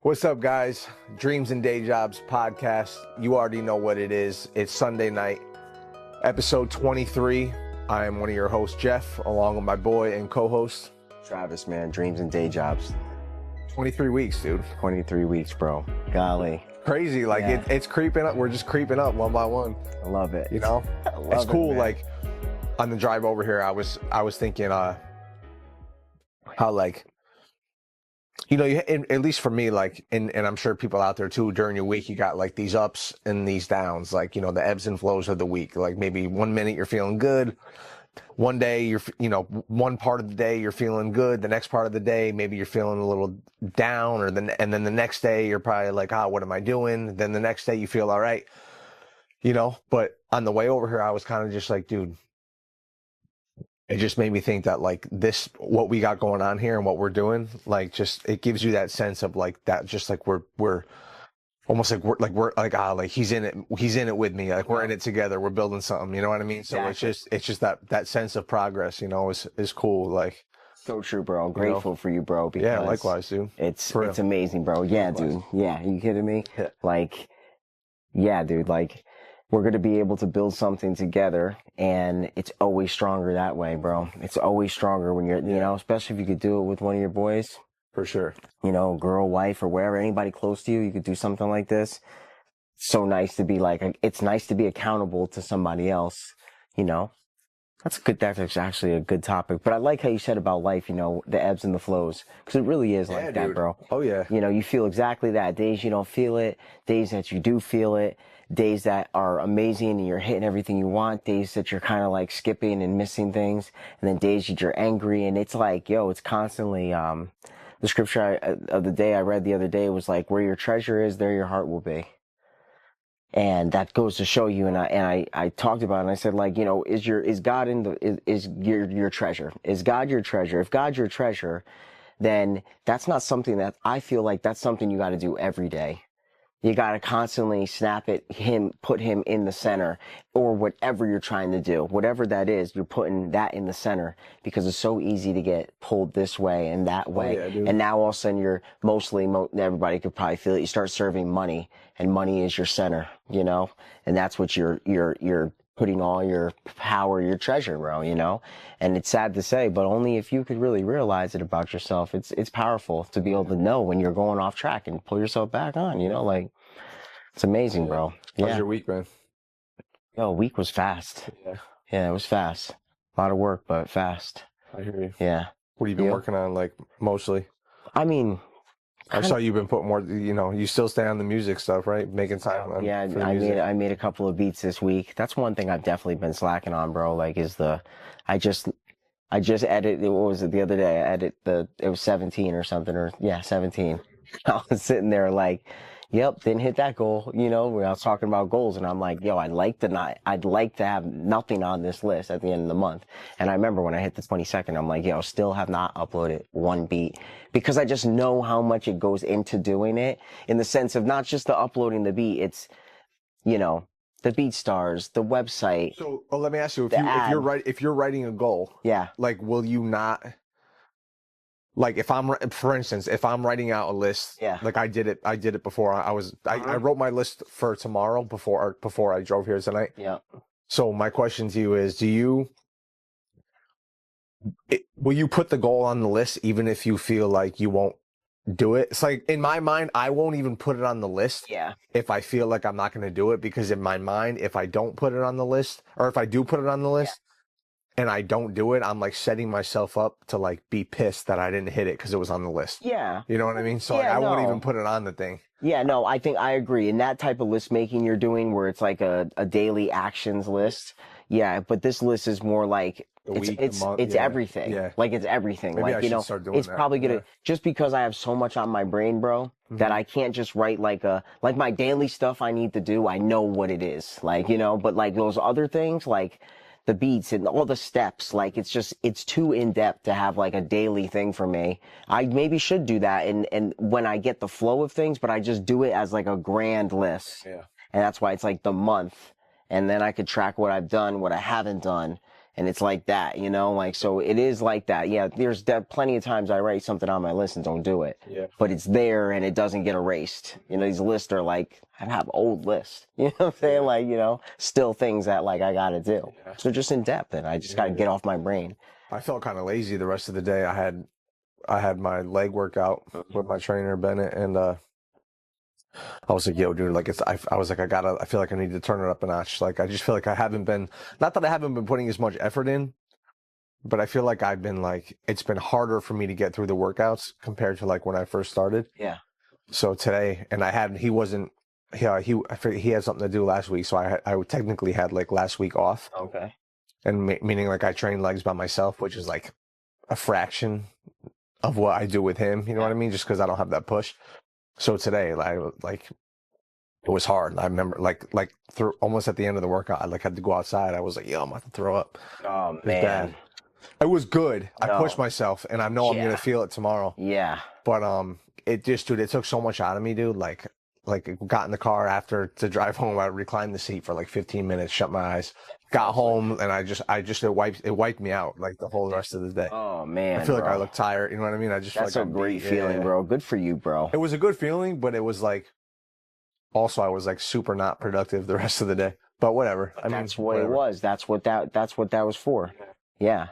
What's up, guys? Dreams and Day Jobs podcast. You already know what it is. It's Sunday night, episode 23. I am one of your hosts, Jeff, along with my boy and co-host, Travis, man. Dreams and Day Jobs. 23 weeks, dude. 23 weeks, bro. Golly. Crazy. Like, Yeah. it's creeping up. We're just creeping up one by one. I love it. You know? I love It's cool. it, man. Like, on the drive over here, I was thinking how, like, you know, at least for me, like, and I'm sure people out there too, during your week, you got like these ups and these downs, like, you know, the ebbs and flows of the week. Like maybe 1 minute you're feeling good. One day one part of the day you're feeling good. The next part of the day, maybe you're feeling a little down, and then the next day you're probably like, what am I doing? Then the next day you feel all right, you know, but on the way over here, I was kind of just like, dude, it just made me think that like what we got going on here and what we're doing, like just, it gives you that sense of like that, just like we're almost like he's in it with me. Like we're in it together. We're building something, you know what I mean? So Exactly. it's just that sense of progress, you know, is cool. Like, So true, bro. I'm grateful for you, bro. Because yeah, likewise, dude. It's For real. amazing, bro. Yeah, Likewise. dude. Yeah, you kidding me? Yeah. Like, yeah, dude. Like, we're gonna be able to build something together, and it's always stronger that way, bro. It's always stronger when you're, you know, especially if you could do it with one of your boys, For sure. you know, girl, wife, or wherever, anybody close to you, you could do something like this. So nice to be like, it's nice to be accountable to somebody else, you know. That's actually a good topic. But I like how you said about life, you know, the ebbs and the flows, because it really is like that, dude. bro. Oh yeah. You know, you feel exactly that. Days you don't feel it, days that you do feel it, days that are amazing and you're hitting everything you want, days that you're kind of like skipping and missing things, and then days that you're angry. And it's like, yo, it's constantly, the scripture of the day I read the other day was like, where your treasure is, there your heart will be. And that goes to show you, and I talked about it, and I said, like, you know, is God is your treasure? Is God your treasure? If God's your treasure, then that's not something that I feel like that's something you got to do every day. You got to constantly put him in the center, or whatever you're trying to do, whatever that is, you're putting that in the center, because it's so easy to get pulled this way and that way. yeah, dude. And now all of a sudden you're everybody could probably feel it. You start serving money, and money is your center, you know, and that's what you're putting all your power, your treasure, bro, you know. And it's sad to say, but only if you could really realize it about yourself. It's powerful to be able to know when you're going off track and pull yourself back on, you know, like, it's amazing, bro. How's Yeah. your week, man? Yo, week was fast. Yeah, Yeah, it was fast. A lot of work, but fast. I hear you. Yeah. What have you been You? working on, like, mostly? I mean, I saw you've been putting more, you know, you still stay on the music stuff, right? Making time for the music. I made a couple of beats this week. That's one thing I've definitely been slacking on, bro. Like, I just edited, what was it the other day? It was 17 or something, 17. I was sitting there like, yep, didn't hit that goal, you know, when I was talking about goals, and I'm like, yo, I'd like to have nothing on this list at the end of the month. And I remember when I hit the 22nd, I'm like, yo, still have not uploaded one beat, because I just know how much it goes into doing it, in the sense of not just the uploading the beat, it's, you know, the beat stars, the website. So let me ask you, if you're writing a goal, Yeah. like, will you not, like, for instance, if I'm writing out a list, Yeah. like I did it before. I wrote my list for tomorrow before I drove here tonight. Yeah. So my question to you is, will you put the goal on the list even if you feel like you won't do it? It's like, in my mind, I won't even put it on the list Yeah. if I feel like I'm not going to do it, because in my mind, if I don't put it on the list, or if I do put it on the list and I don't do it, I'm like setting myself up to like be pissed that I didn't hit it because it was on the list. Yeah. You know what I mean? So Yeah, I won't no. even put it on the thing. Yeah, no, I think I agree. In that type of list making you're doing, where it's like a daily actions list. Yeah, but this list is more like it's everything. Yeah. Like, it's everything. Maybe like, I you should know, start doing it's that. probably gonna, Yeah. just because I have so much on my brain, bro, that I can't just write like my daily stuff I need to do. I know what it is. Like, you know, but like those other things, like the beats and all the steps, like, it's too in depth to have like a daily thing for me. I maybe should do that and when I get the flow of things, but I just do it as like a grand list. Yeah. And that's why it's like the month, and then I could track what I've done, what I haven't done, And it's like that, you know, like, so it is like that. Yeah, there's plenty of times I write something on my list and don't do it. Yeah. But it's there and it doesn't get erased. You know, these lists are like, I have old lists. You know what I'm saying? Like, you know, still things that like I gotta do. Yeah. So just in depth and I just gotta get off my brain. I felt kind of lazy the rest of the day. I had my leg workout with my trainer Bennett, and I was like, "Yo, dude, like I was like, I feel like I need to turn it up a notch. Like, I just feel like I haven't been, not that I haven't been putting as much effort in, but I feel like I've been like, it's been harder for me to get through the workouts compared to like when I first started. Yeah. So today, and he wasn't, I figured he had something to do last week, so I technically had like last week off, Okay. and meaning like I trained legs by myself, which is like a fraction of what I do with him. You know what I mean? Just because I don't have that push. So today, like it was hard. I remember like through almost at the end of the workout, I like had to go outside. I was like, yo, I'm about to throw up. Oh It was man. bad. It was good. I No. pushed myself, and I know I'm Yeah. gonna feel it tomorrow. Yeah. But it just, dude, it took so much out of me, dude. Like got in the car after to drive home. I reclined the seat for like 15 minutes, shut my eyes, got home, and it wiped me out like the whole rest of the day. Oh man. I feel like bro. I look tired. You know what I mean? I just feel That's like a I'm great beat. feeling, Yeah. bro. Good for you, bro. It was a good feeling, but it was like also I was like super not productive the rest of the day. But whatever. I mean, That's what whatever. it was. That's what that was for. Yeah.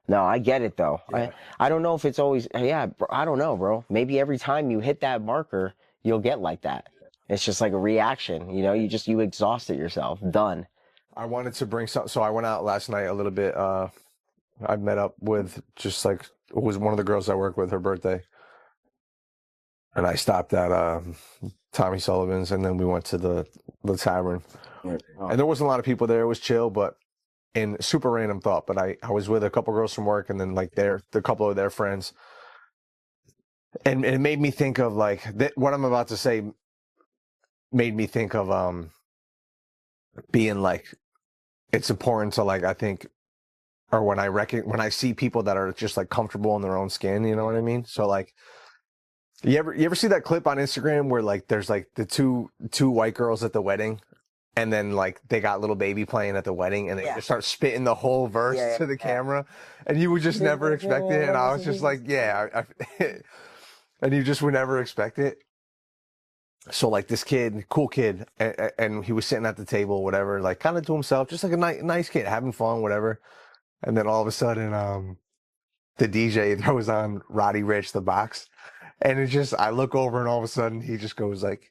No, I get it though. Yeah. I don't know if it's always, yeah, bro, I don't know, bro. Maybe every time you hit that marker, you'll get like that. It's just like a reaction, you know, you exhausted yourself. Done. I wanted to bring some, so I went out last night a little bit. I met up with just like, it was one of the girls I work with, her birthday. And I stopped at Tommy Sullivan's, and then we went to the tavern. And there wasn't a lot of people there. It was chill, but in super random thought. But I was with a couple girls from work, and then like the couple of their friends. And it made me think of like what I'm about to say made me think of being like, it's important to like, I think, or when I see people that are just like comfortable in their own skin, you know what I mean? So like, you ever see that clip on Instagram where like there's like the two white girls at the wedding, and then like they got little baby playing at the wedding, and they just start spitting the whole verse to the camera, and you would just never expect it, and I was just like, yeah, and you just would never expect it. So like this kid, cool kid, and he was sitting at the table, whatever, like kind of to himself, just like a nice kid, having fun, whatever. And then all of a sudden, the DJ throws on Roddy Ricch, The Box. And it just, I look over and all of a sudden he just goes like,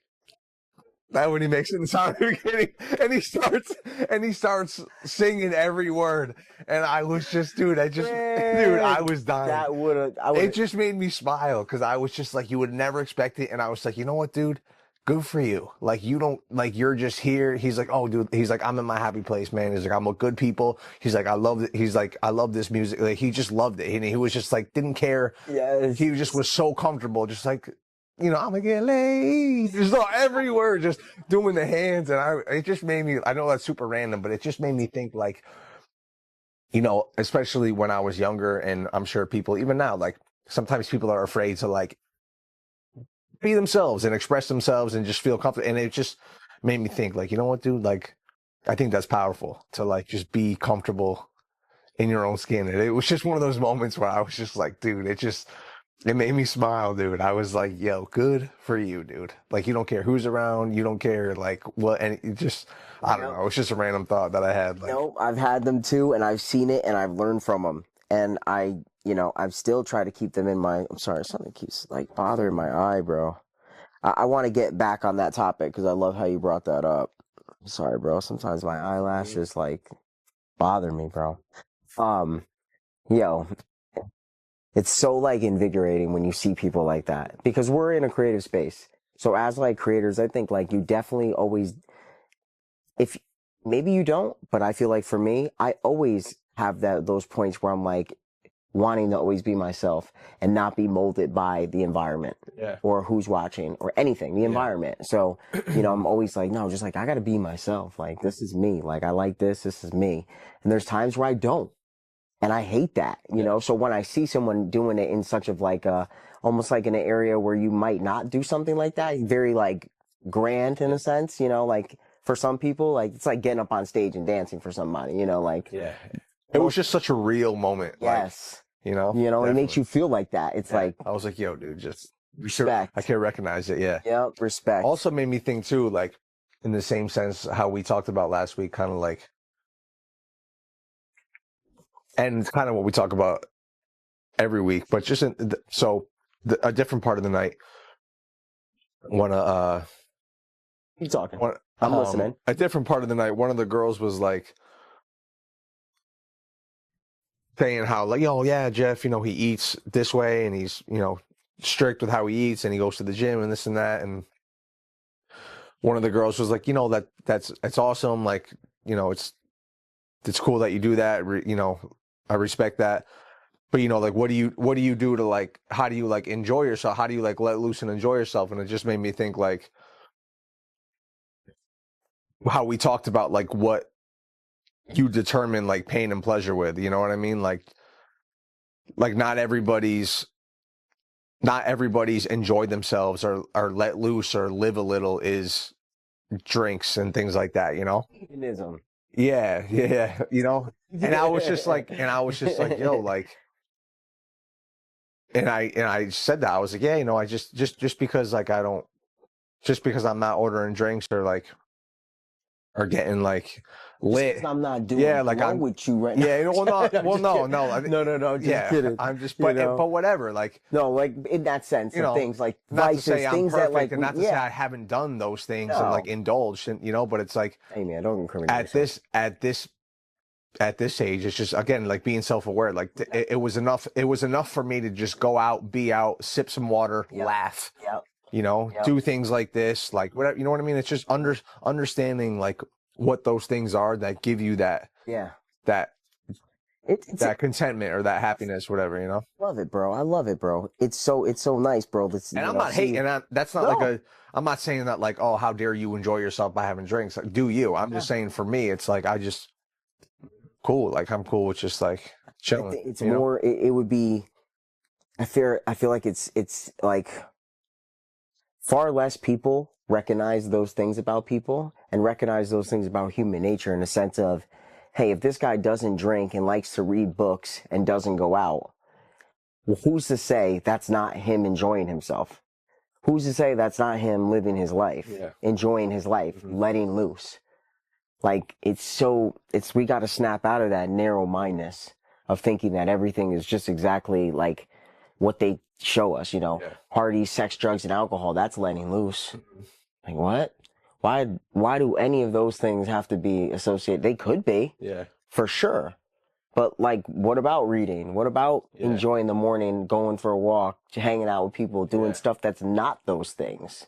that when he makes it in the song at the beginning, and he starts singing every word. And I was just, dude, I was dying. It just made me smile because I was just like, you would never expect it. And I was like, you know what, dude? Good for you. Like, you don't, like, you're just here. He's like, oh, dude, he's like, I'm in my happy place, man. He's like, I'm with good people. He's like, I love it. He's like, I love this music. Like, he just loved it. And he was just like, didn't care. Yes. He just was so comfortable, just like, you know, I'm gonna get laid. Just every word, just doing the hands. And it just made me, I know that's super random, but it just made me think like, you know, especially when I was younger, and I'm sure people, even now, like, sometimes people are afraid to like, be themselves and express themselves and just feel comfortable. And it just made me think like, you know what, dude, like, I think that's powerful to like, just be comfortable in your own skin. And it was just one of those moments where I was just like, dude, it made me smile, dude. I was like, yo, good for you, dude. Like, you don't care who's around. You don't care like what, and it just, I don't know. It's just a random thought that I had. Like, No, I've had them too, and I've seen it, and I've learned from them. And I've still tried to keep them in my, I'm sorry, something keeps like bothering my eye, bro. I want to get back on that topic because I love how you brought that up. I'm sorry, bro. Sometimes my eyelashes like bother me, bro. Yo, it's so like invigorating when you see people like that because we're in a creative space. So as like creators, I think like you definitely always, if maybe you don't, but I feel like for me, I always have those points where I'm like wanting to always be myself and not be molded by the environment or who's watching or anything, the environment. So, you know, I'm always like, no, just like, I got to be myself. Like, this is me. Like, I like this. This is me. And there's times where I don't. And I hate that, you know? So when I see someone doing it in such of like almost like in an area where you might not do something like that, very like grand in a sense, you know, like for some people, like it's like getting up on stage and dancing for somebody, you know, like It was just such a real moment. Yes. Like, you know, it makes you feel like that. It's like, I was like, yo, dude, just respect. I can recognize it. Yeah. Yep. Respect. Also made me think too, like in the same sense how we talked about last week, kind of like, and it's kind of what we talk about every week, but just a different part of the night. Keep talking. I'm listening. A different part of the night, one of the girls was like saying how, like, oh yeah, Jeff, you know, he eats this way and he's, you know, strict with how he eats and he goes to the gym and this and that. And one of the girls was like, you know, that's awesome. Like, you know, it's cool that you do that. You know, I respect that. But, you know, like, what do you do to, like, how do you, like, enjoy yourself? How do you, like, let loose and enjoy yourself? And it just made me think, like, how we talked about, like, what you determine, like, pain and pleasure with, you know what I mean? Like not everybody's enjoy themselves or let loose or live a little is drinks and things like that, you know? Hedonism. Yeah, you know? And I was just like, yo, like, and I said that, I was like, yeah, you know, I just because, like, just because I'm not ordering drinks or, like, or getting, like, lit. I'm not doing like I'm with you right now. Yeah, no, Just kidding. I'm just, but whatever, like, no, like in that sense, you know, things like not vices, to say I'm things perfect, that, like, and not to say I haven't done those things and, like, indulged, and, you know, but it's like, hey man, don't incriminate at this age, it's just, again, like, being self-aware. Like, it was enough for me to just go out, be out, sip some water, laugh, you know, do things like this, like, whatever, you know what I mean? It's just understanding, like, what those things are that give you that that contentment or that happiness, whatever, you know. Love it, bro. I love it, bro. It's so nice, bro. And I'm not hating. That's not like I'm not saying that, like, oh, how dare you enjoy yourself by having drinks? Like, do you? I'm just saying, for me, it's like, I just cool. Like, I'm cool with just, like, chilling. It's more. It would be. I feel like it's like far less people recognize those things about people and recognize those things about human nature, in the sense of, hey, if this guy doesn't drink and likes to read books and doesn't go out, well, who's to say that's not him enjoying himself? Who's to say that's not him living his life, enjoying his life, letting loose? Like, we got to snap out of that narrow-mindedness of thinking that everything is just exactly like what they show us, you know, parties, sex, drugs, and alcohol. That's letting loose. Like, what? Why do any of those things have to be associated? They could be, for sure. But, like, what about reading? What about enjoying the morning, going for a walk, hanging out with people, doing stuff that's not those things?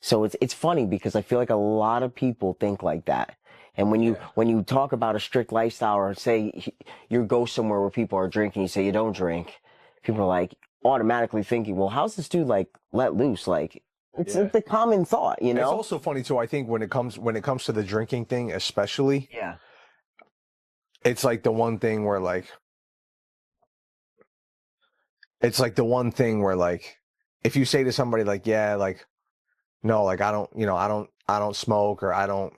So it's funny because I feel like a lot of people think like that. And when you talk about a strict lifestyle, or say you go somewhere where people are drinking, you say you don't drink, people are like automatically thinking, well, how's this dude, like, let loose? Like, it's the common thought, you know? It's also funny too, I think, when it comes to the drinking thing, especially. Yeah. It's like the one thing where, like, if you say to somebody, like, yeah, like, no, like, I don't smoke, or I don't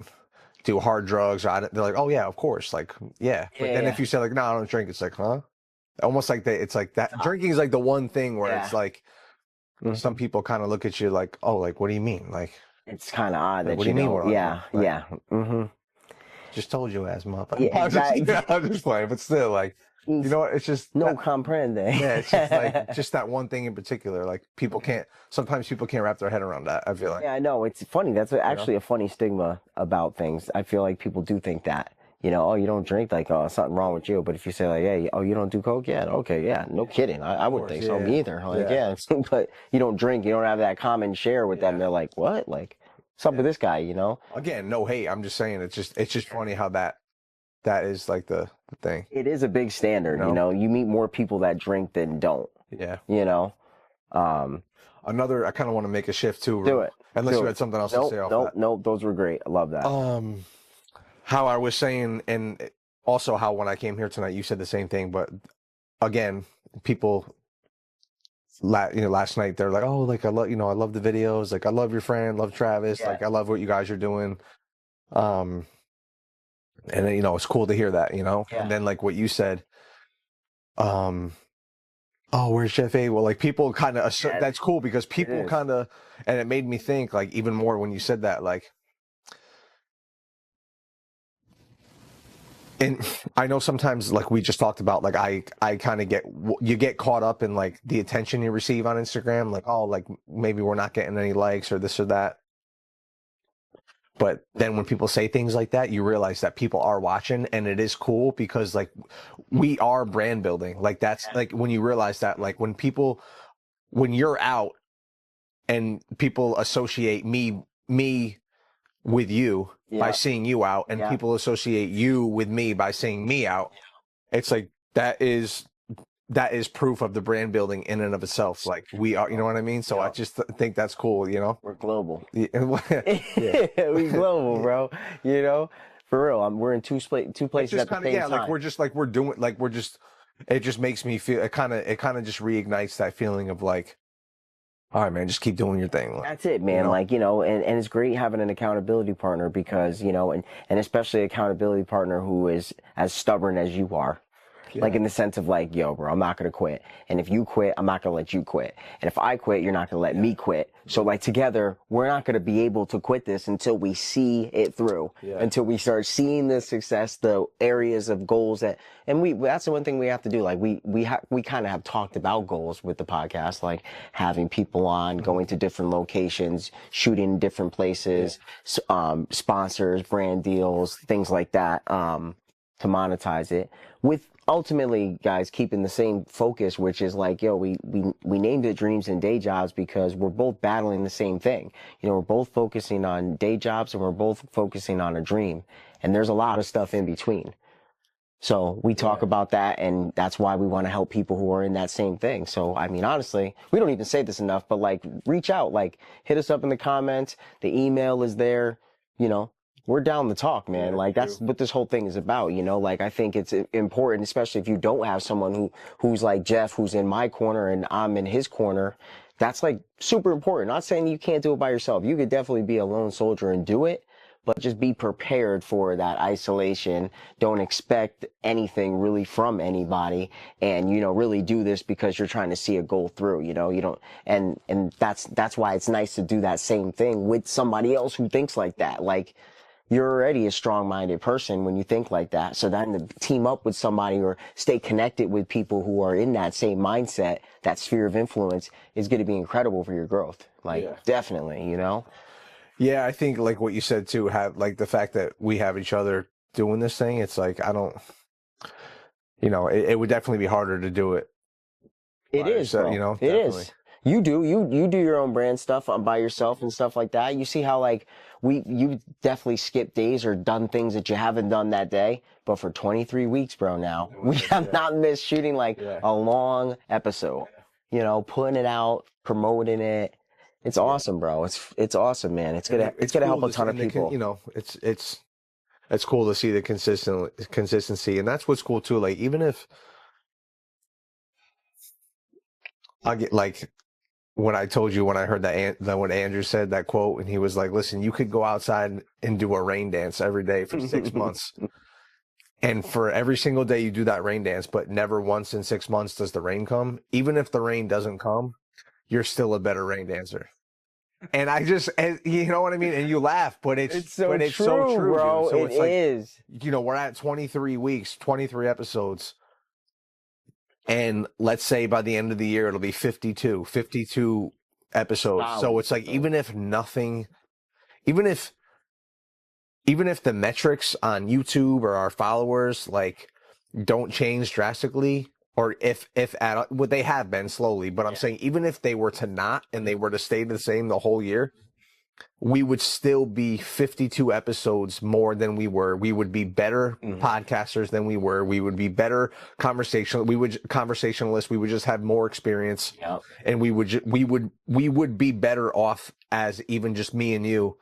do hard drugs, or they're like, oh yeah, of course, like, yeah. But then if you say, like, no, I don't drink, it's like, huh? Almost like it's like that. Drinking is like the one thing where it's like, some people kind of look at you like, oh, like, what do you mean? Like, it's kind of odd, like, that what do you mean? Just told you, ass motherfucker. Yeah, I'm just playing, but still, like, you know, it's just no comprende. Yeah, it's just like, just that one thing in particular. Like, sometimes people can't wrap their head around that, I feel like. Yeah, I know. It's funny. That's actually a funny stigma about things. I feel like people do think that, you know, oh, you don't drink, like, oh, something wrong with you. But if you say, like, hey, oh, you don't do coke? Yeah, okay, yeah, no kidding. I wouldn't think so. Me either. Like, yeah. But you don't drink, you don't have that common share with them. They're like, what? Like, what's up with this guy, you know? Again, no hate. I'm just saying, it's just funny how that is, like, the thing. It is a big standard, you know? You meet more people that drink than don't. Yeah. You know? I kind of want to make a shift too. Do it. Unless you had something else to say off that. Nope, those were great. I love that. How I was saying, and also how when I came here tonight, you said the same thing, but again, people, last night, they're like, oh, like, I love the videos. Like, I love your friend, love Travis. Like, I love what you guys are doing. And you know, it's cool to hear that, you know. Yeah. And then like what you said, oh, where's Chef A? Well, like people kind of, Yeah, that's cool because it people is. kind of, and it made me think like even more when you said that, like, and I know sometimes like we just talked about, like I kind of you get caught up in like the attention you receive on Instagram, like, oh, like maybe we're not getting any likes or this or that. But then when people say things like that, you realize that people are watching, and it is cool because like we are brand building. Like that's like when you realize that, like when you're out and people associate me with you by Yeah. seeing you out, and Yeah. people associate you with me by seeing me out. It's like that is proof of the brand building in and of itself. Like we are, you know what I mean? So I Yeah. just think that's cool, you know? We're global. Yeah. We global, bro. You know, for real. We're in two It's places just at the kind of, same yeah, like time. we're just like we're doing like we're just it just makes me feel, it kind of just reignites that feeling of like, all right, man, just keep doing your thing. Like, That's it, you man. know? Like, you know, and it's great having an accountability partner because, you know, and especially accountability partner who is as stubborn as you are. Like Yeah. in the sense of like, yo, bro, I'm not gonna quit. And if you quit, I'm not gonna let you quit. And if I quit, you're not gonna let me quit. So like together, we're not gonna be able to quit this until we see it through. Yeah. Until we start seeing the success, the areas of goals that's the one thing we have to do. Like we kind of have talked about goals with the podcast, like having people on, going to different locations, shooting in different places, sponsors, brand deals, things like that. To monetize it with ultimately guys keeping the same focus, which is like, yo, we named it dreams and day jobs because we're both battling the same thing. You know, we're both focusing on day jobs and we're both focusing on a dream, and there's a lot of stuff in between. So we talk about that, and that's why we want to help people who are in that same thing. So, I mean, honestly, we don't even say this enough, but like, reach out, like, hit us up in the comments. The email is there, you know. We're down to talk, man. Yeah, Like that's what this whole thing is about, you know. Like I think it's important, especially if you don't have someone who's like Jeff, who's in my corner and I'm in his corner. That's like super important. Not saying you can't do it by yourself. You could definitely be a lone soldier and do it, but just be prepared for that isolation. Don't expect anything really from anybody, and you know, really do this because you're trying to see a goal through. You know, you don't, and that's why it's nice to do that same thing with somebody else who thinks like that. Like you're already a strong-minded person when you think like that. So then to team up with somebody or stay connected with people who are in that same mindset, that sphere of influence is going to be incredible for your growth. Like definitely, you know. Yeah, I think like what you said too, have like the fact that we have each other doing this thing, it's like I don't, you know, it would definitely be harder to do it. It is, So, bro. you know, It definitely. is. You do your own brand stuff by yourself and stuff like that. You see how like you definitely skip days or done things that you haven't done that day. But for 23 weeks, bro, now we have not missed shooting like a long episode. You know, putting it out, promoting it. It's awesome, bro. It's awesome, man. It's gonna help cool a to ton see, of and people. you know, it's cool to see the consistency, and that's what's cool too. Like even if I get like when I told you when I heard that what Andrew said, that quote, and he was like, "Listen, you could go outside and do a rain dance every day for 6 months, and for every single day you do that rain dance, but never once in 6 months does the rain come. Even if the rain doesn't come, you're still a better rain dancer." And you know what I mean? And you laugh, but It's it's so true, dude. bro. So It it's like, is. you know, we're at 23 weeks, 23 episodes. And let's say by the end of the year, it'll be 52 episodes. So Solid. it's like, even if, even if the metrics on YouTube or our followers, like, don't change drastically, or if at what they have been slowly, but I'm saying even if they were to not and they were to stay the same the whole year, we would still be 52 episodes more than we were. We would be better podcasters than we were. We would be better conversationalists. We would just have more experience, and we would be better off as even just me and you.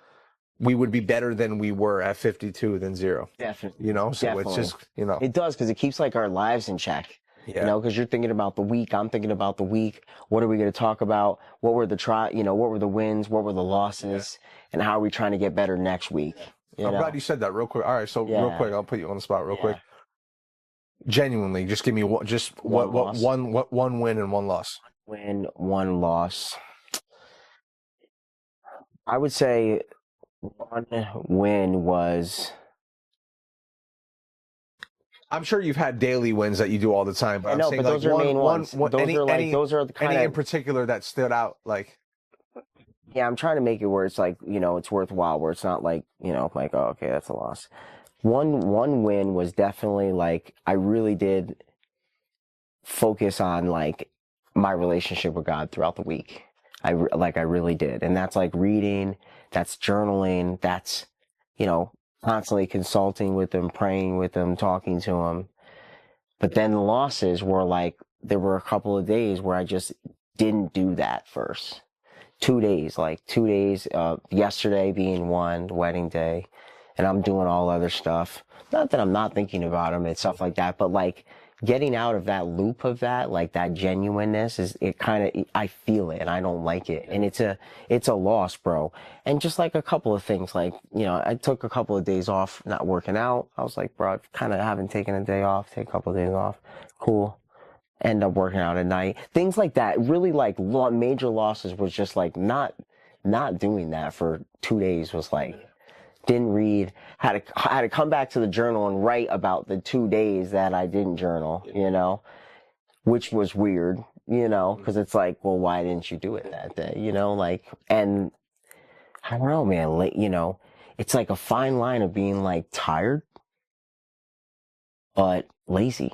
We would be better than we were at 52 than 0. Definitely. You know, so Definitely. it's just, you know, It does because it keeps like our lives in check. You know, because you're thinking about the week. I'm thinking about the week. What are we going to talk about? What were the what were the wins? What were the losses? And how are we trying to get better next week? You I'm glad know? you said that real quick. All right, so real Yeah. quick, I'll put you on the spot real quick. Yeah. Genuinely, just give me one, just One loss. what one win and one loss. Win, one loss. I would say one win was. I'm sure you've had daily wins that you do all the time, but Yeah, I'm no, saying but like those are main ones. Those are like, those are the kind any in of. particular that stood out. Like, Yeah, I'm trying to make it where it's like, it's worthwhile, where it's not like, like, oh, okay, that's a loss. One win was definitely like, I really did focus on like my relationship with God throughout the week. I really did. And that's like reading, that's journaling, that's, you know, constantly consulting with him, praying with him, talking to him. But then the losses were like, there were a couple of days where I just didn't do that first. 2 days, like 2 days, yesterday being one, wedding day, and I'm doing all other stuff. Not that I'm not thinking about him and stuff like that, but like getting out of that loop of that, like that genuineness is, it kind of, I feel it and I don't like it. And it's a loss, bro. And just like a couple of things, like, I took a couple of days off not working out. I was like, bro, I kind of haven't taken a day off, take a couple of days off. Cool. End up working out at night. Things like that. Really like major losses was just like not doing that for 2 days was like, didn't read, had to come back to the journal and write about the 2 days that I didn't journal, which was weird, because it's like, well, why didn't you do it that day? Like, and I don't know, man, it's like a fine line of being like tired, but lazy.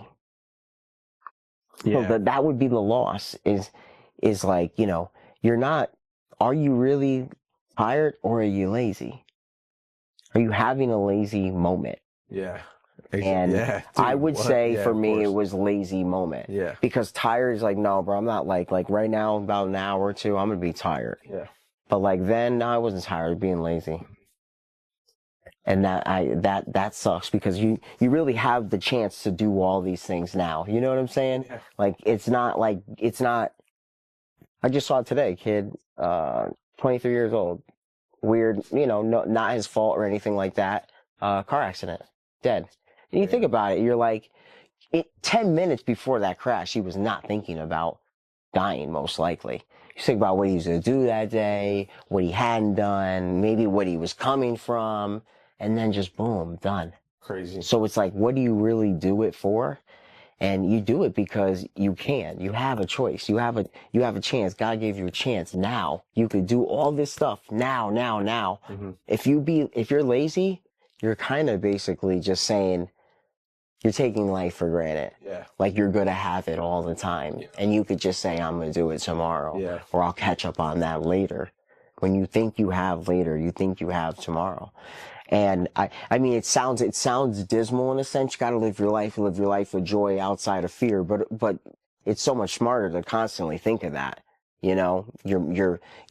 So that would be the loss is like, you're not, are you really tired or are you lazy? Are you having a lazy moment? yeah, And yeah, I dude, would what? say Yeah, for of me, it course. was lazy moment. Yeah, Because tired is like, no, bro, I'm not like right now, about an hour or two, I'm going to be tired. yeah, But like then, no, I wasn't tired of being lazy. And that sucks because you really have the chance to do all these things now. You know what I'm saying? yeah. Like, it's not, I just saw it today, kid, 23 years old. Weird, no, not his fault or anything like that. Car accident, dead. And you think Damn. about it, you're like, 10 minutes before that crash, he was not thinking about dying, most likely. You think about what he was going to do that day, what he hadn't done, maybe what he was coming from, and then just boom, done. Crazy. So it's like, what do you really do it for? And you do it because you can. You have a choice. You have a chance. God gave you a chance. Now you could do all this stuff now. Mm-hmm. If you're lazy, you're kind of basically just saying you're taking life for granted. Yeah. Like you're going to have it all the time. Yeah. And you could just say, I'm going to do it tomorrow. Yeah. Or I'll catch up on that later. When you think you have later, you think you have tomorrow. And I mean, it sounds dismal in a sense. You got to live your life with joy outside of fear. But it's so much smarter to constantly think of that. Your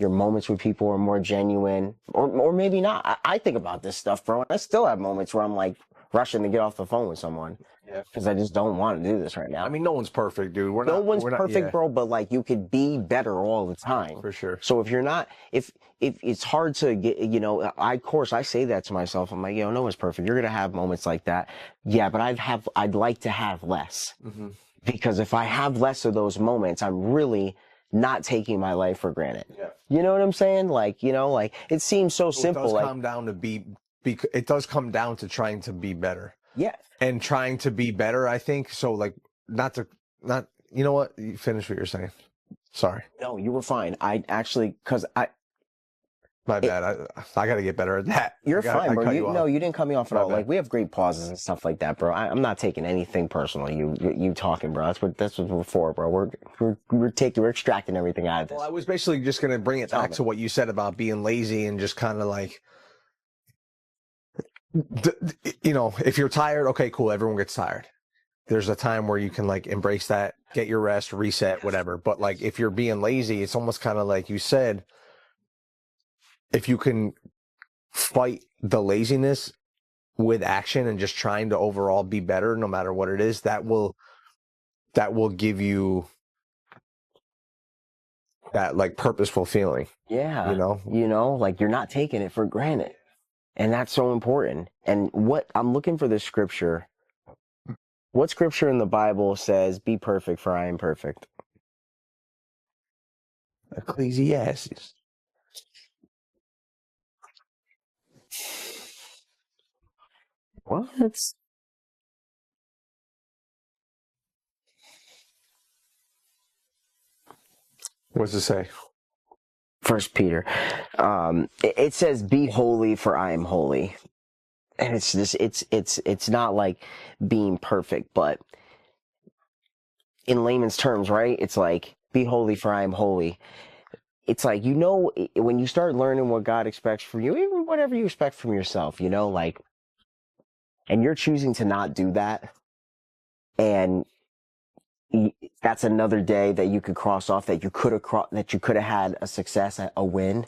moments with people are more genuine, or maybe not. I think about this stuff, bro. And I still have moments where I'm like rushing to get off the phone with someone. Yeah. Because I just don't want to do this right now. I mean, no one's perfect, dude. No one's perfect, yeah. bro, but like you could be better all the time. For sure. So if you're not, if it's hard to get, of course I say that to myself. I'm like, no one's perfect. You're going to have moments like that. Yeah, but I'd like to have less. Mm-hmm. Because if I have less of those moments, I'm really not taking my life for granted. Yeah. You know what I'm saying? Like, like it seems so simple. It does like, come down to it does come down to trying to be better. Yeah. And trying to be better, I think. So like, you know what? You finish what you're saying. Sorry. No, you were fine. My bad. I got to get better at that. You're fine, bro. You didn't cut me off at all. bad. Like we have great pauses and stuff like that, bro. I'm not taking anything personal. You talking, bro. That's what we're for, bro. We're extracting everything out of this. Well, I was basically just gonna bring it back to what you said about being lazy and just kind of like, if you're tired, okay, cool. Everyone gets tired. There's a time where you can like embrace that, get your rest, reset, whatever. But like if you're being lazy, it's almost kind of like you said, if you can fight the laziness with action and just trying to overall be better, no matter what it is, that will give you that like purposeful feeling. Yeah. Like you're not taking it for granted. And that's so important. And what I'm looking for this scripture. What scripture in the Bible says, "Be perfect, for I am perfect"? Ecclesiastes. What? What's it say? First Peter. It says, "Be holy, for I am holy." And it's just, it's not like being perfect, but in layman's terms, right? It's like, be holy, for I am holy. It's like, when you start learning what God expects from you, even whatever you expect from yourself, like, and you're choosing to not do that, and that's another day that you could cross off, that you could have had a success, a win.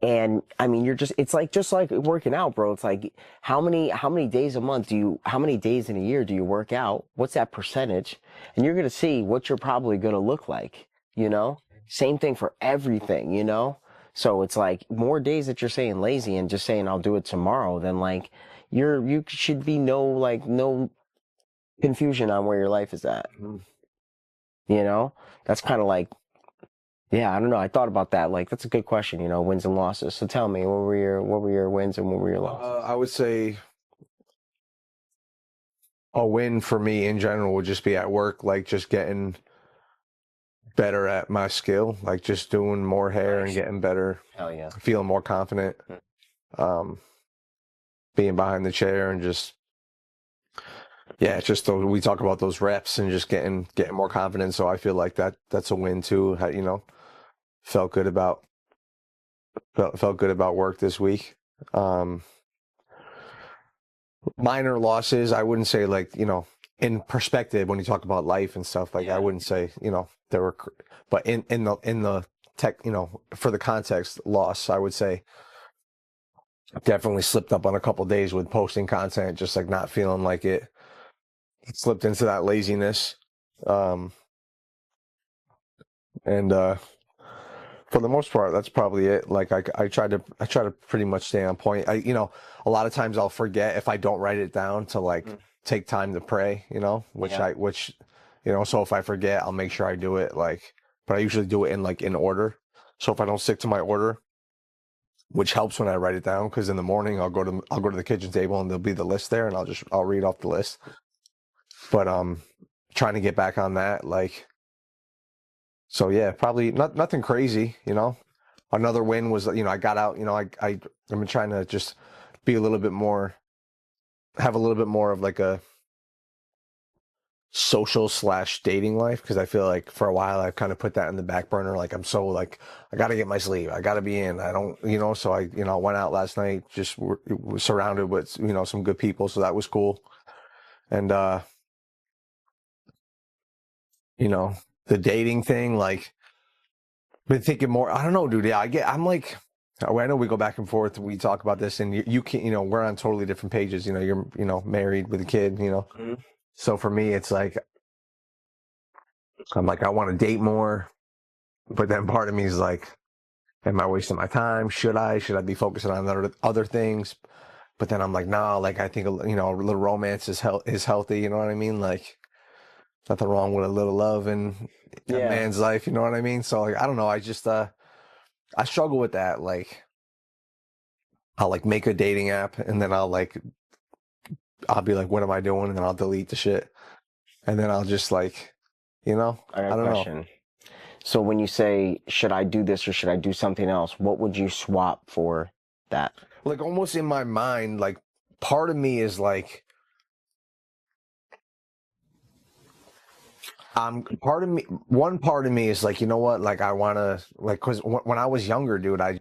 And I mean, it's like, just like working out, bro. It's like, how many days a month how many days in a year do you work out? What's that percentage? And you're going to see what you're probably going to look like, Same thing for everything, So it's like, more days that you're saying lazy and just saying, I'll do it tomorrow, then like, you should be no confusion on where your life is at. That's kind of like, yeah, I don't know. I thought about that. Like, that's a good question, wins and losses. So tell me, what were your wins and what were your losses? I would say a win for me in general would just be at work, like just getting better at my skill, like just doing more hair and getting better, Hell yeah. feeling more confident, being behind the chair and just, yeah, just those, we talk about those reps and just getting more confident. So I feel like that's a win too. Felt good about felt good about work this week. Minor losses, I wouldn't say, like, in perspective when you talk about life and stuff, like, I wouldn't say, there were, but in the tech, for the context loss, I would say definitely slipped up on a couple days with posting content, just like not feeling like it, slipped into that laziness. And for the most part, that's probably it. Like, I try to pretty much stay on point. A lot of times I'll forget if I don't write it down to like take time to pray, so if I forget, I'll make sure I do it, like, but I usually do it in order. So if I don't stick to my order, which helps when I write it down, because in the morning I'll go to the kitchen table and there'll be the list there and I'll read off the list. But trying to get back on that, like, so yeah, probably nothing crazy, Another win was, I got out, I've been trying to just be a little bit more, have a little bit more of like a social / dating life, because I feel like for a while I've kind of put that in the back burner. Like, I'm so like, I got to get my sleep. I got to be in. I don't, so I, went out last night, just was surrounded with, some good people. So that was cool. And, the dating thing, like, been thinking more. I don't know, dude. Yeah, I'm like, I know we go back and forth. We talk about this, and you can't, we're on totally different pages. You're, married with a kid, Mm-hmm. So for me, it's like, I'm like, I want to date more, but then part of me is like, am I wasting my time? Should I be focusing on other things? But then I'm like, nah, like, I think, a little romance is healthy. You know what I mean? Like, nothing wrong with a little love in a man's life. You know what I mean? So, like, I don't know. I just, I struggle with that. Like, I'll like make a dating app and then I'll be like, what am I doing? And then I'll delete the shit. And then I'll just like, I got I a don't question. know. So when you say, should I do this or should I do something else? What would you swap for that? Like, almost in my mind, like, part of me is like, one part of me is like, you know what? Like, I want to, like, cause when I was younger, dude, I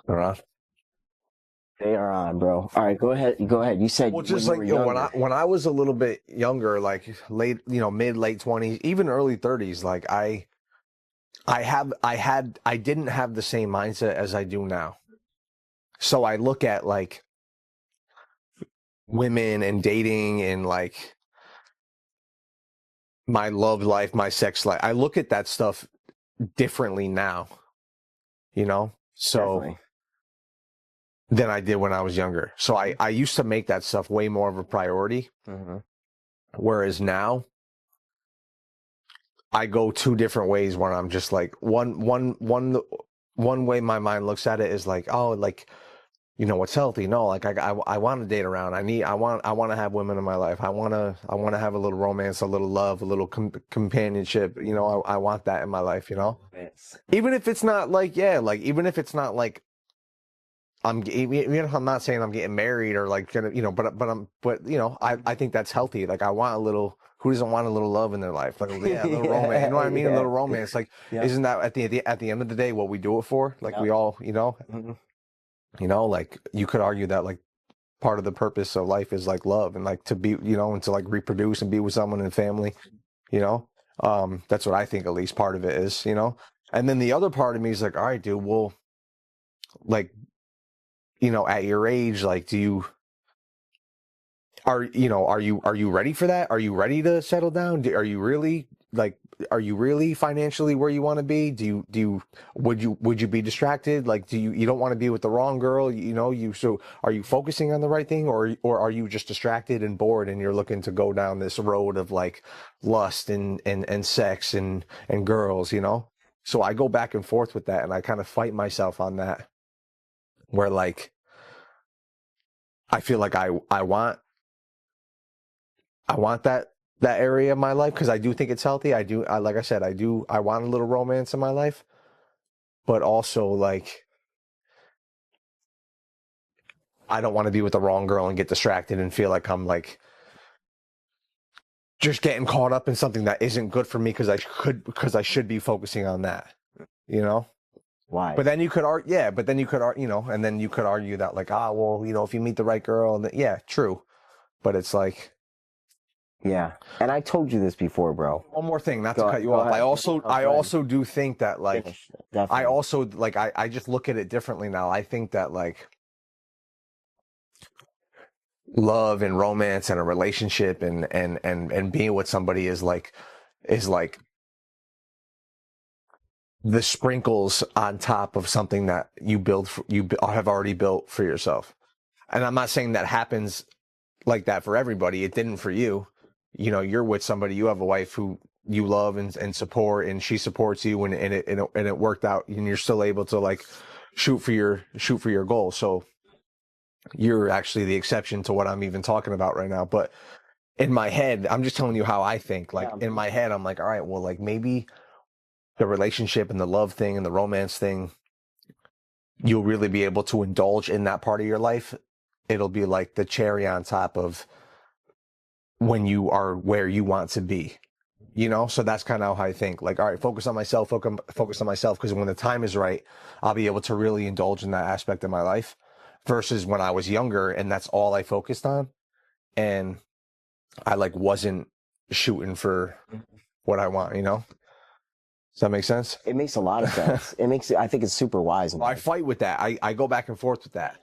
don't know. They are on, bro. All right, go ahead. Go ahead. You said Well, when just you like, were younger. when I was a little bit younger, like late, mid late 20s, even early 30s, like I didn't have the same mindset as I do now. So I look at like women and dating and like my love life, my sex life. I look at that stuff differently now, So Definitely. than I did when I was younger. So I used to make that stuff way more of a priority. Mm-hmm. Whereas now I go two different ways where I'm just like one way my mind looks at it is like, oh, like, you know, what's healthy? No, like I want to date around. I want to have women in my life. I want to have a little romance, a little love, a little companionship. You know, I want that in my life, you know? Yes. Even if it's not like, yeah, like even if it's not like even if I'm not saying I'm getting married or like gonna, you know, but you know, I think that's healthy. Like I want a little. Who doesn't want a little love in their life? Like, yeah, a little romance. You know what I mean? A little romance. Like, Yep. isn't that at the end of the day what we do it for? Like Yep. we all, Mm-hmm. like you could argue that like part of the purpose of life is like love and like to be, and to like reproduce and be with someone and family. You know, that's what I think. At least part of it is. And then the other part of me is like, all right, dude. Well, like, at your age, like, are you ready for that? Are you ready to settle down? Are you really financially where you want to be? Would you be distracted? Like, you don't want to be with the wrong girl? So are you focusing on the right thing, or are you just distracted and bored and you're looking to go down this road of like lust and sex and girls, So I go back and forth with that, and I kind of fight myself on that, where like I feel like I want that area of my life because I do think it's healthy. Like I said, I want a little romance in my life, but also like I don't want to be with the wrong girl and get distracted and feel like I'm like just getting caught up in something that isn't good for me because I should be focusing on that, Why? But then you could argue, yeah. But then you could argue, and then you could argue that like, well, if you meet the right girl, and yeah, true. But it's like, Yeah. And I told you this before, bro. one more thing, not Go to cut you go off. ahead. I also No, I go ahead. also do think that like Finish. I Definitely. also like I just look at it differently now. I think that like love and romance and a relationship and being with somebody is like the sprinkles on top of something that you have already built for yourself. And I'm not saying that happens like that for everybody. It didn't for you. You're with somebody, you have a wife who you love and support, and she supports you, and it worked out, and you're still able to like shoot for your goal. So you're actually the exception to what I'm even talking about right now. But in my head, I'm just telling you how I think. Like in my head, I'm like, all right, well, like maybe the relationship and the love thing and the romance thing, you'll really be able to indulge in that part of your life. It'll be like the cherry on top of when you are where you want to be, So that's kind of how I think. Like, all right, focus on myself, focus on myself, because when the time is right, I'll be able to really indulge in that aspect of my life. Versus when I was younger and that's all I focused on, and I like wasn't shooting for what I want. Does that make sense? It makes a lot of sense. I think it's super wise. I fight with that. I go back and forth with that.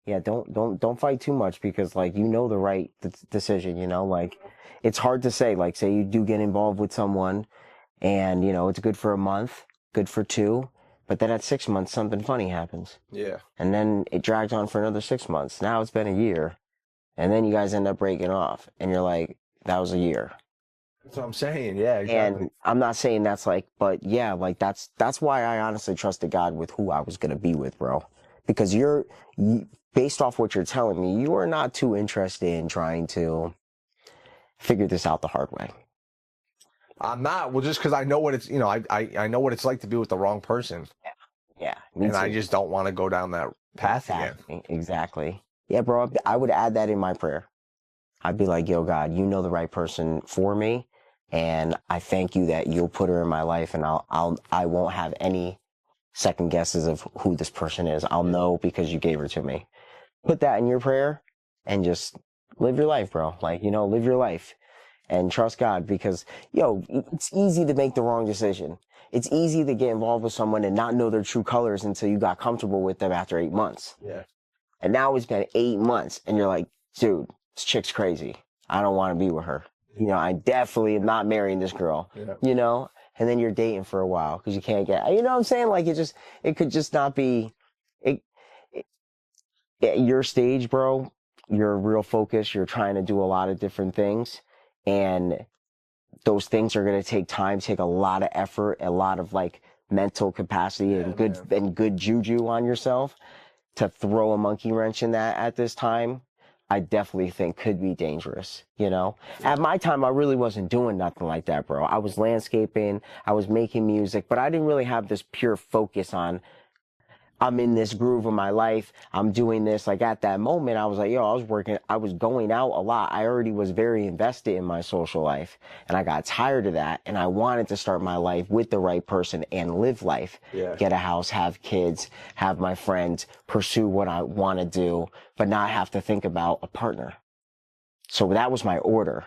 Yeah, don't fight too much, because like the right decision. Like it's hard to say. Like, say you do get involved with someone, and it's good for a month, good for 2, but then at 6 months something funny happens, Yeah. and then it drags on for another 6 months. Now it's been a year, and then you guys end up breaking off, and you're like, that was a year. That's what I'm saying. Yeah, exactly. And I'm not saying that's like, but yeah, like that's why I honestly trusted God with who I was gonna be with, bro. Because based off what you're telling me, you are not too interested in trying to figure this out the hard way. I'm not. Well, just because I know what it's, I know what it's like to be with the wrong person, Yeah, me and too. I just don't want to go down that path again. Exactly. Yeah, bro. I would add that in my prayer. I'd be like, yo, God, you know the right person for me, and I thank you that you'll put her in my life, and I won't have any second guesses of who this person is. I'll know because you gave her to me. Put that in your prayer and just live your life, bro. Like, live your life and trust God, because, it's easy to make the wrong decision. It's easy to get involved with someone and not know their true colors until you got comfortable with them after 8 months. Yeah. And now it's been 8 months and you're like, dude, this chick's crazy. I don't want to be with her. I definitely am not marrying this girl, and then you're dating for a while because you can't get, what I'm saying? Like it could just not be, it, at your stage, bro, you're real focused. You're trying to do a lot of different things, and those things are going to take time, take a lot of effort, a lot of like mental capacity Yeah, man. and good juju on yourself to throw a monkey wrench in that at this time. I definitely think could be dangerous, you know? At my time, I really wasn't doing nothing like that, bro. I was landscaping, I was making music, but I didn't really have this pure focus on I'm in this groove of my life. I'm doing this. Like at that moment, I was like, yo, I was working, I was going out a lot. I already was very invested in my social life and I got tired of that. And I wanted to start my life with the right person and live life, Yeah. get a house, have kids, have my friends, pursue what I want to do, but not have to think about a partner. So that was my order.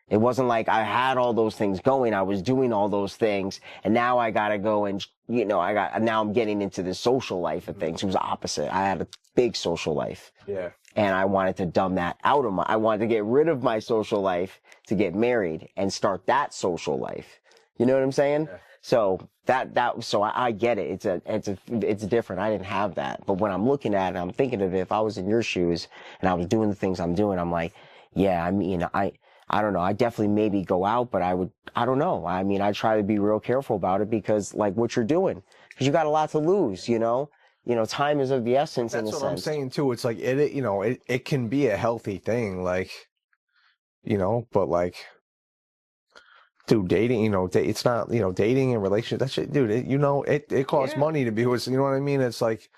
It wasn't like I had all those things going. I was doing all those things. And now I got to go and, now I'm getting into the social life of things. It was the opposite. I had a big social life. Yeah. And I wanted to dumb that out of I wanted to get rid of my social life to get married and start that social life. You know what I'm saying? Yeah. So I get it. It's different. I didn't have that. But when I'm looking at it, I'm thinking of it, if I was in your shoes and I was doing the things I'm doing, I'm like, yeah, I mean, I don't know. I definitely maybe go out, but I don't know. I mean, I try to be real careful about it because like what you're doing, because you got a lot to lose, you know? Time is of the essence in a That's what I'm sense. saying too. It's like it can be a healthy thing, like, but like, dude, dating, it's not, dating and relationship. That shit, dude, it costs Yeah. money to be with, you know what I mean? It's like,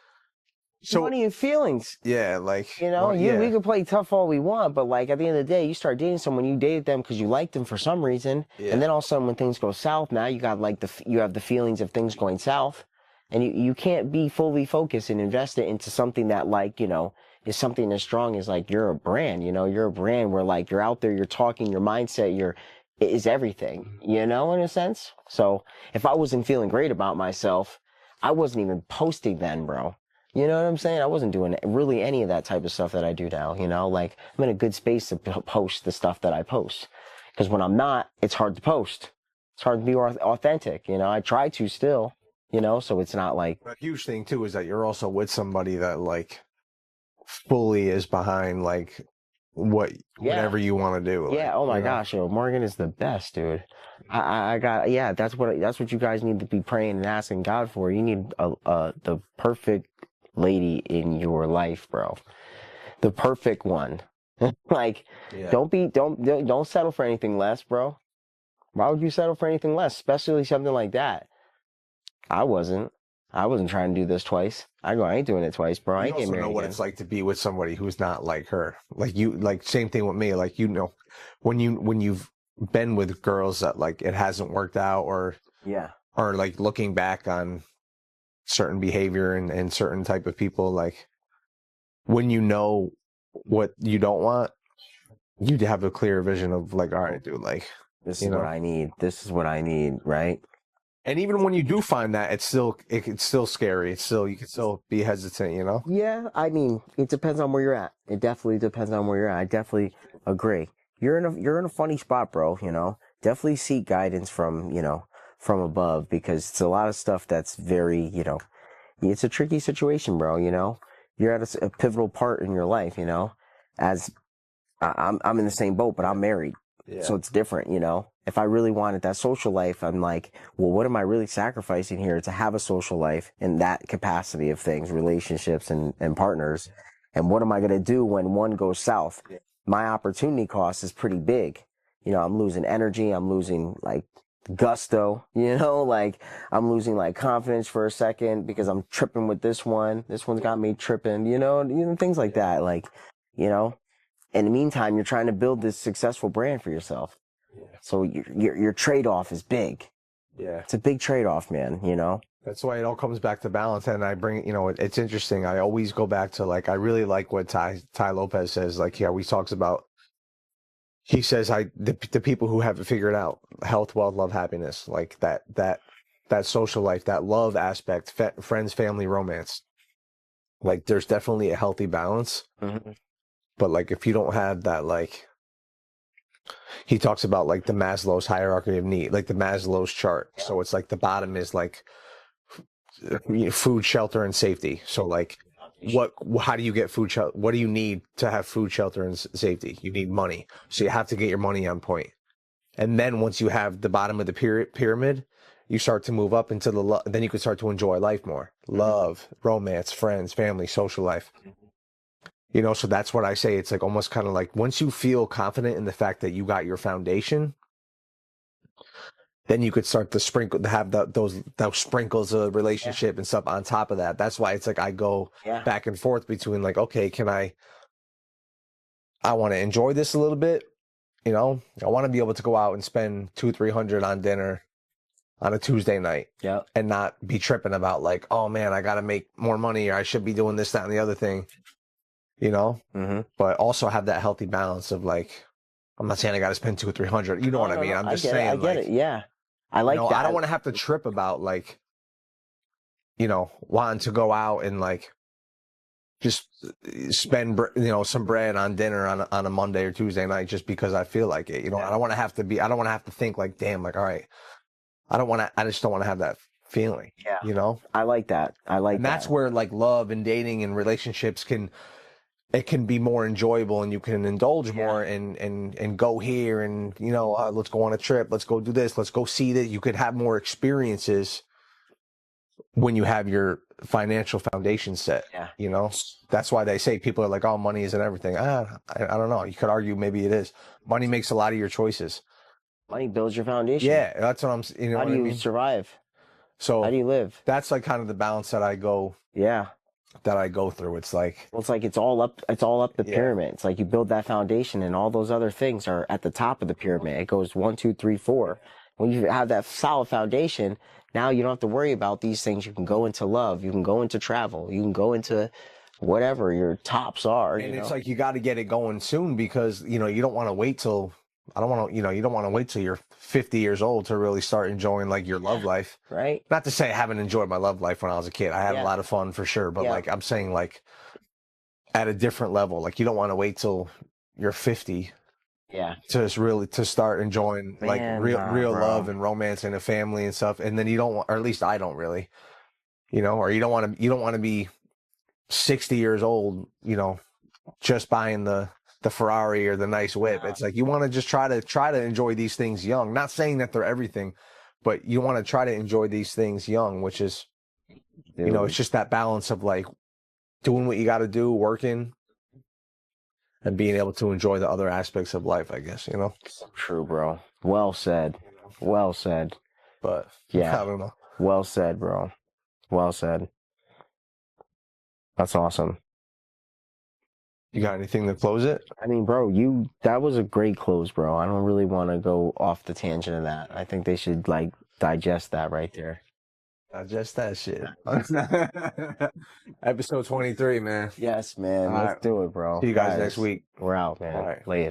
so Money and feelings. yeah, like, We yeah, can play tough all we want, but like at the end of the day, you start dating someone, you dated them because you liked them for some reason, and yeah, then all of a sudden when things go south, now you got like you have the feelings of things going south, and you can't be fully focused and invested into something that like is something as strong as like you're a brand, you're a brand where like you're out there, you're talking, your mindset, is everything, in a sense. So if I wasn't feeling great about myself, I wasn't even posting then, bro. You know what I'm saying? I wasn't doing really any of that type of stuff that I do now, like I'm in a good space to post the stuff that I post. Because when I'm not, it's hard to post. It's hard to be authentic, I try to still, so it's not like, a huge thing too is that you're also with somebody that like fully is behind like yeah, whatever you want to do, yeah. like, Oh my gosh, yo, Morgan is the best, dude. I got, yeah, that's what you guys need to be praying and asking God for. You need the perfect lady in your life, bro. The perfect one. Like, yeah. don't settle for anything less, bro. Why would you settle for anything less, especially something like that? I wasn't. I wasn't trying to do this twice. I ain't doing it twice, bro. I You ain't getting also know married what again. it's like to be with somebody who's not like her. Like same thing with me. Like, when you've been with girls that like it hasn't worked out, Yeah. or like looking back on certain behavior and certain type of people, like when you know what you don't want, you have a clear vision of like, all right, dude, like, This you is what know. I need. This is what I need, right? And even when you do find that, it's still scary. It's still, you can still be hesitant, you know? Yeah, I mean, it depends on where you're at. It definitely depends on where you're at. I definitely agree. You're in a funny spot, bro, Definitely seek guidance from above because it's a lot of stuff that's very, it's a tricky situation, bro. You're at a pivotal part in your life, as I'm in the same boat, but I'm married. Yeah. So it's different. If I really wanted that social life, I'm like, well, what am I really sacrificing here to have a social life in that capacity of things, relationships and partners? And what am I going to do when one goes south? My opportunity cost is pretty big. I'm losing energy. I'm losing like gusto, like I'm losing like confidence for a second because I'm tripping with this one. This one's got me tripping, things like that. Like, you know, in the meantime, you're trying to build this successful brand for yourself. Yeah. So your trade-off is big. Yeah. It's a big trade-off, man. That's why it all comes back to balance. And I bring, it's interesting. I always go back to like, I really like what Ty Lopez says. Like, he always talks about, he says, the people who have it figured out, health, wealth, love, happiness, like that social life, that love aspect, friends, family, romance. Like, there's definitely a healthy balance. Mm-hmm. But like, if you don't have that, like, he talks about like the Maslow's hierarchy of need, like the Maslow's chart. Yeah. So it's like the bottom is like food, shelter, and safety. So like how do you get food shelter? What do you need to have food, shelter, and safety? You need money. So you have to get your money on point. And then once you have the bottom of the pyramid, you start to move up into then you can start to enjoy life more. Love, romance, friends, family, social life. You know, so that's what I say. It's like almost kind of like once you feel confident in the fact that you got your foundation, then you could start to have those sprinkles of relationship and stuff on top of that. That's why it's like I go back and forth between like, okay, I want to enjoy this a little bit. You know, I want to be able to go out and spend $200-300 on dinner on a Tuesday night and not be tripping about like, oh man, I got to make more money or I should be doing this, that, and the other thing, you know, but also have that healthy balance of like, I'm not saying I got to spend $200-300. You know what I mean? I'm just saying, I get it. Yeah. I like that. I don't want to have to trip about like, you know, wanting to go out and like just spend, you know, some bread on dinner on a Monday or Tuesday night just because I feel like it. You know, I don't want to have to think like, damn, like, all right, I just don't want to have that feeling. Yeah. You know? I like that. And that's where like love and dating and relationships can be more enjoyable and you can indulge more and go here and, you know, let's go on a trip. Let's go do this. Let's go see that. You could have more experiences when you have your financial foundation set, you know, that's why they say people are like, oh, money isn't everything. I don't know. You could argue maybe it is. Money makes a lot of your choices. Money builds your foundation. Yeah. That's what you know, how do you survive? So how do you live? That's like kind of the balance that I go through. It's like, well, it's like it's all up the pyramid. It's like you build that foundation and all those other things are at the top of the pyramid. It goes 1, 2, 3, 4. When you have that solid foundation, now you don't have to worry about these things. You can go into love, you can go into travel, you can go into whatever your tops are. And it's like you got to get it going soon because, you know, you don't want to wait till you don't want to wait till you're 50 years old to really start enjoying like your love life. Right. Not to say I haven't enjoyed my love life when I was a kid. I had a lot of fun for sure. But like I'm saying like at a different level, like you don't want to wait till you're 50. To just really to start enjoying like real love and romance and a family and stuff. And then you don't want, or at least I don't really, you know, or you don't want to be 60 years old, you know, just buying the Ferrari or the nice whip. It's like you want to just try to enjoy these things young. Not saying that they're everything, but you want to try to enjoy these things young, which is, you know, it's just that balance of like doing what you got to do, working, and being able to enjoy the other aspects of life, I guess, you know? True, bro. Well said. Well said. But, I don't know. Well said, bro. Well said. That's awesome. You got anything to close it? I mean, bro, that was a great close, bro. I don't really want to go off the tangent of that. I think they should, like, digest that right there. Digest that shit. Episode 23, man. Yes, man. Let's do it, bro. See you guys next week. We're out, man. All right. Later.